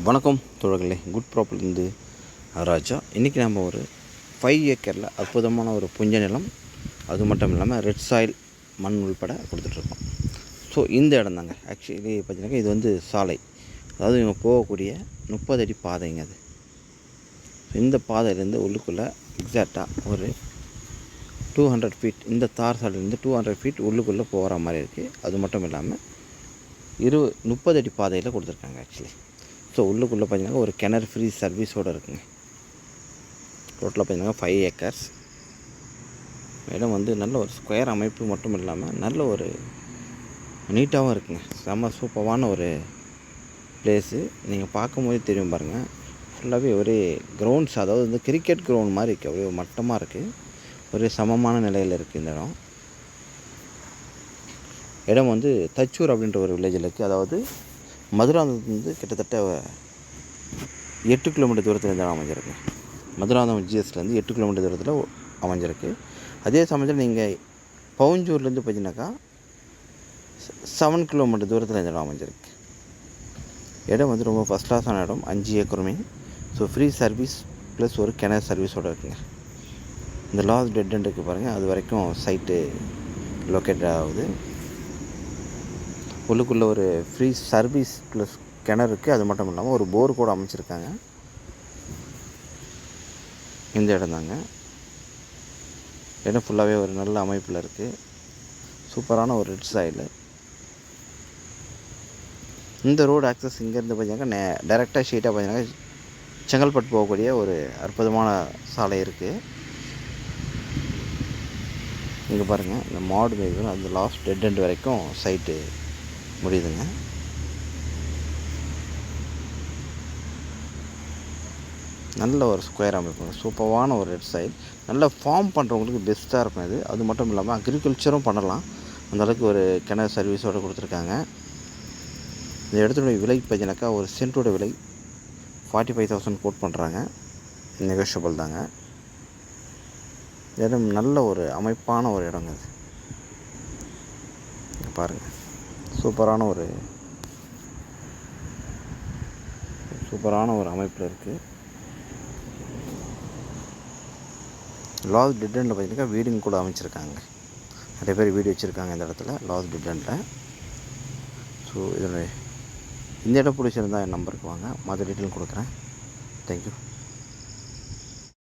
வணக்கம் தோழர்களே, குட் ப்ராப்பர்ட்டிலேருந்து ராஜா. இன்றைக்கி நம்ம ஒரு 5 ஏக்கரில் அற்புதமான ஒரு புஞ்ச நிலம், அது மட்டும் இல்லாமல் ரெட் சாயில் மண் உள்பட கொடுத்துட்ருக்கோம். ஸோ இந்த இடம் தாங்க ஆக்சுவலி பார்த்தீங்கன்னா, இது வந்து சாலை, அதாவது இவங்க போகக்கூடிய 30 அடி பாதைங்க. அது இந்த பாதையிலேருந்து உள்ளுக்குள்ளே எக்ஸாக்டாக ஒரு 200 ஃபீட், இந்த தார் சாலையிலேருந்து 200 ஃபீட் உள்ளுக்குள்ளே போகிற மாதிரி இருக்குது. அது மட்டும் இல்லாமல் 30 அடி பாதையில் கொடுத்துருக்காங்க ஆக்சுவலி. ஸோ உள்ளுக்குள்ளே பார்த்தீங்கன்னா ஒரு கிணறு ஃப்ரீ சர்வீஸோடு இருக்குங்க. டோட்டலாக பார்த்தீங்கன்னா 5 ஏக்கர்ஸ். இடம் வந்து நல்ல ஒரு ஸ்கொயர் அமைப்பு மட்டும் இல்லாமல் நல்ல ஒரு நீட்டாகவும் இருக்குங்க. செம்ம சூப்பரான ஒரு பிளேஸு. நீங்கள் பார்க்கும்போதே தெரியும் பாருங்கள், ஃபுல்லாகவே ஒரே கிரவுண்ட்ஸ், அதாவது வந்து கிரிக்கெட் கிரவுண்ட் மாதிரி இருக்குது. அப்படியே மட்டமாக இருக்குது, ஒரு சமமான நிலையில் இருக்குது இந்த இடம். இடம் வந்து தச்சூர் அப்படின்ற ஒரு வில்லேஜில் இருக்குது. அதாவது மதுராந்தகத்துலேருந்து கிட்டத்தட்ட 8 கிலோமீட்டர் தூரத்தில் இருந்து அமைஞ்சிருக்கு. மதுராந்தகம் ஜிஎஸ்லேருந்து 8 கிலோமீட்டர் தூரத்தில் அமைஞ்சிருக்கு. அதே சமயத்தில் நீங்கள் பவுஞ்சூர்லேருந்து பார்த்தீங்கன்னாக்கா 7 கிலோமீட்டர் தூரத்தில் இந்த இடம் அமைஞ்சிருக்கு. இடம் வந்து ரொம்ப ஃபஸ்ட் கிளாஸான இடம், 5 ஏக்கருமே. ஸோ ஃப்ரீ சர்வீஸ் ப்ளஸ் ஒரு கிணறு சர்வீஸோடு இருக்குங்க. இந்த லாஸ்ட் டெட் எண்ட் இருக்குது பாருங்கள், அது வரைக்கும் சைட்டு லொக்கேட் ஆகுது. உள்ளுக்குள்ளே ஒரு ஃப்ரீ சர்வீஸ் ப்ளஸ் கிணறு இருக்குது. அது மட்டும் இல்லாமல் ஒரு போர் கூட அமைச்சிருக்காங்க. இந்த இடம் தாங்க. இடம் ஃபுல்லாகவே ஒரு நல்ல அமைப்பில் இருக்குது. சூப்பரான ஒரு ரெட் சாயில். இந்த ரோடு ஆக்சஸ் இங்கேருந்து பார்த்தீங்கன்னா டைரெக்டாக ஸ்ட்ரெயிட்டாக பார்த்தீங்கன்னா செங்கல்பட்டு போகக்கூடிய ஒரு அற்புதமான சாலை இருக்குது. இங்கே பாருங்கள், இந்த மாடு மேய்வு அந்த லாஸ்ட் டெட் எண்ட் வரைக்கும் சைட்டு முடியுதுங்க. நல்ல ஒரு ஸ்கொயர் அமைப்புங்க, சூப்பரான ஒரு ரெட் சைட். நல்ல ஃபார்ம் பண்ணுறவங்களுக்கு பெஸ்ட்டாக இருக்கும் இது. அது மட்டும் இல்லாமல் அக்ரிகல்ச்சரும் பண்ணலாம், அந்தளவுக்கு ஒரு கிணறு சர்வீஸோடு கொடுத்துருக்காங்க. இந்த இடத்துடைய விலை பார்த்தீங்கன்னாக்கா ஒரு சென்ட்டோட விலை 45,000 கோட் பண்ணுறாங்க. நெகோஷியபிள் தாங்க. இடம் நல்ல ஒரு அமைப்பான ஒரு இடங்க அது. பாருங்கள், சூப்பரான ஒரு அமைப்பில் இருக்குது. லாஸ்ட் டெட் எண்டில் பார்த்தீங்கன்னா வீடுங்க கூட அமைச்சிருக்காங்க. நிறைய பேர் வீடு வச்சுருக்காங்க இந்த இடத்துல லாஸ்ட் டெட் எண்டில். ஸோ இந்த இடம் பிடிச்சிருந்தால் என் நம்பருக்கு வாங்க, மற்ற டீட்டெயில் கொடுக்குறேன். தேங்க்யூ.